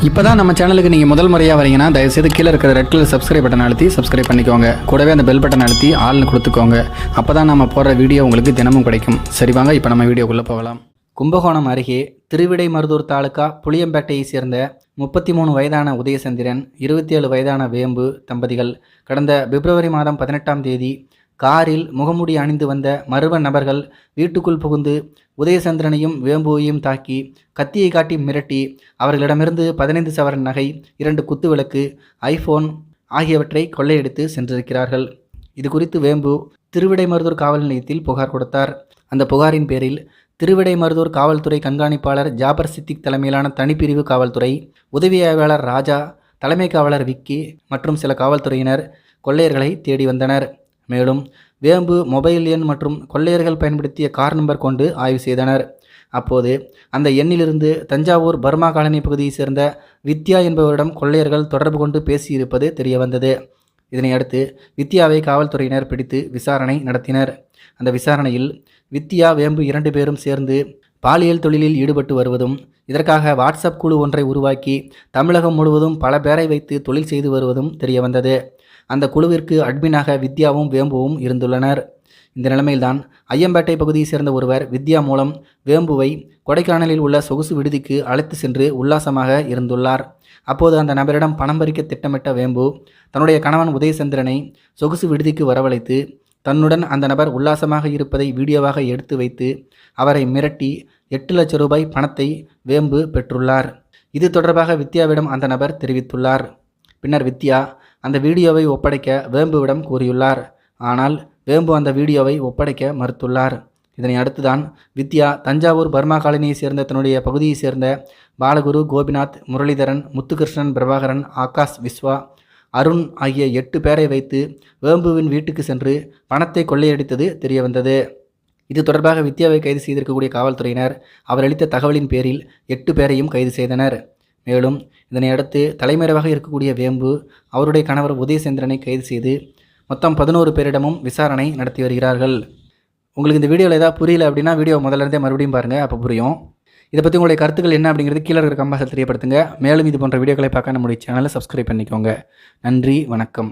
இப்போ தான் நம்ம சேனலுக்கு நீங்கள் முதல் முறையாக வரீங்கன்னா தயவுசெய்து கீழே இருக்கிற ரெட் கலர் சப்ஸ்கிரைப் பட்டன் அழுத்தி சப்ஸ்கிரைப் பண்ணிக்கோங்க. கூடவே அந்த பெல் பட்டன் அழுத்தி ஆள்னு கொடுத்துக்கோங்க. அப்போ தான் நம்ம போடுற வீடியோ உங்களுக்கு தினமும் கிடைக்கும். சரி வாங்க இப்போ நம்ம வீடியோக்குள்ளே போகலாம். கும்பகோணம் அருகே திருவிடைமருதூர் தாலுகா புளியம்பேட்டையை சேர்ந்த 33 வயதான உதயசந்திரன், 27 வயதான வேம்பு தம்பதிகள் கடந்த பிப்ரவரி மாதம் 18ஆம் தேதி காரில் முகமூடி அணிந்து வந்த மர்ம நபர்கள் வீட்டுக்குள் புகுந்து உதயசந்திரனையும் வேம்புவையும் தாக்கி கத்தியை காட்டி மிரட்டி அவர்களிடமிருந்து 15 சவரன் நகை, 2 குத்துவிளக்கு, ஐபோன் ஆகியவற்றை கொள்ளையடித்து சென்றிருக்கிறார்கள். இது குறித்து வேம்பு திருவிடைமருதூர் காவல் நிலையத்தில் புகார் கொடுத்தார். அந்த புகாரின் பேரில் திருவிடைமருதூர் காவல்துறை கண்காணிப்பாளர் ஜாபர் சித்திக் தலைமையிலான தனிப்பிரிவு காவல்துறை, உதவி ஆய்வாளர் ராஜா, தலைமை காவலர் விக்கி மற்றும் சில காவல்துறையினர் கொள்ளையர்களை தேடி வந்தனர். மேலும் வேம்பு மொபைல் எண் மற்றும் கொள்ளையர்கள் பயன்படுத்திய கார் நம்பர் கொண்டு ஆய்வு செய்தனர். அப்போது அந்த எண்ணிலிருந்து தஞ்சாவூர் பர்மா காலனி பகுதியை சேர்ந்த வித்யா என்பவரிடம் கொள்ளையர்கள் தொடர்பு கொண்டு பேசியிருப்பது தெரியவந்தது. இதனையடுத்து வித்யாவை காவல்துறையினர் பிடித்து விசாரணை நடத்தினர். அந்த விசாரணையில் வித்யா, வேம்பு 2 பேரும் சேர்ந்து பாலியல் தொழிலில் ஈடுபட்டு வருவதும், இதற்காக வாட்ஸ்அப் குழு ஒன்றை உருவாக்கி தமிழகம் முழுவதும் பல பேரை வைத்து தொழில் செய்து வருவதும் தெரியவந்தது. அந்த குழுவிற்கு அட்மினாக வித்யாவும் வேம்புவும் இருந்துள்ளனர். இந்த நிலைமையில்தான் ஐயம்பேட்டை பகுதியை சேர்ந்த ஒருவர் வித்யா மூலம் வேம்புவை கொடைக்கானலில் உள்ள சொகுசு விடுதிக்கு அழைத்து சென்று உல்லாசமாக இருந்துள்ளார். அப்போது அந்த நபரிடம் பணம் பறிக்க திட்டமிட்ட வேம்பு தன்னுடைய கணவன் உதயசந்திரனை சொகுசு விடுதிக்கு வரவழைத்து தன்னுடன் அந்த நபர் உல்லாசமாக இருப்பதை வீடியோவாக எடுத்து வைத்து அவரை மிரட்டி 8 லட்சம் ரூபாய் பணத்தை வேம்பு பெற்றுள்ளார். இது தொடர்பாக வித்யாவிடம் அந்த நபர் தெரிவித்துள்ளார். பின்னர் வித்யா அந்த வீடியோவை ஒப்படைக்க வேம்புவிடம் கூறியுள்ளார். ஆனால் வேம்பு அந்த வீடியோவை ஒப்படைக்க மறுத்துள்ளார். இதனை அடுத்துதான் வித்யா தஞ்சாவூர் பர்மா காலனியை சேர்ந்த தன்னுடைய பகுதியை சேர்ந்த பாலகுரு, கோபிநாத், முரளிதரன், முத்துகிருஷ்ணன், பிரபாகரன், ஆகாஷ், விஸ்வா, அருண் ஆகிய 8 பேரை வைத்து வேம்புவின் வீட்டுக்கு சென்று பணத்தை கொள்ளையடித்தது தெரியவந்தது. இது தொடர்பாக வித்யாவை கைது செய்திருக்கக்கூடிய காவல்துறையினர் அவர் அளித்த தகவலின் பேரில் 8 பேரையும் கைது செய்தனர். மேலும் இதனையடுத்து தலைமறைவாக இருக்கக்கூடிய வேம்பு அவருடைய கணவர் உதயசந்திரனை கைது செய்து மொத்தம் 11 பேரிடமும் விசாரணை நடத்தி வருகிறார்கள். உங்களுக்கு இந்த வீடியோவில் ஏதாவது புரியல அப்படின்னா வீடியோ முதல்ல இருந்தே மறுபடியும் பாருங்கள், அப்போ புரியும். இதை பற்றி உங்களுடைய கருத்துக்கள் என்ன அப்படிங்கிறது கீழே இருக்கிற கமெண்ட்ஸில் தெரியப்படுத்துங்க. மேலும் இது போன்ற வீடியோக்களை பார்க்க நம்முடைய சேனலை சப்ஸ்கிரைப் பண்ணிக்கோங்க. நன்றி, வணக்கம்.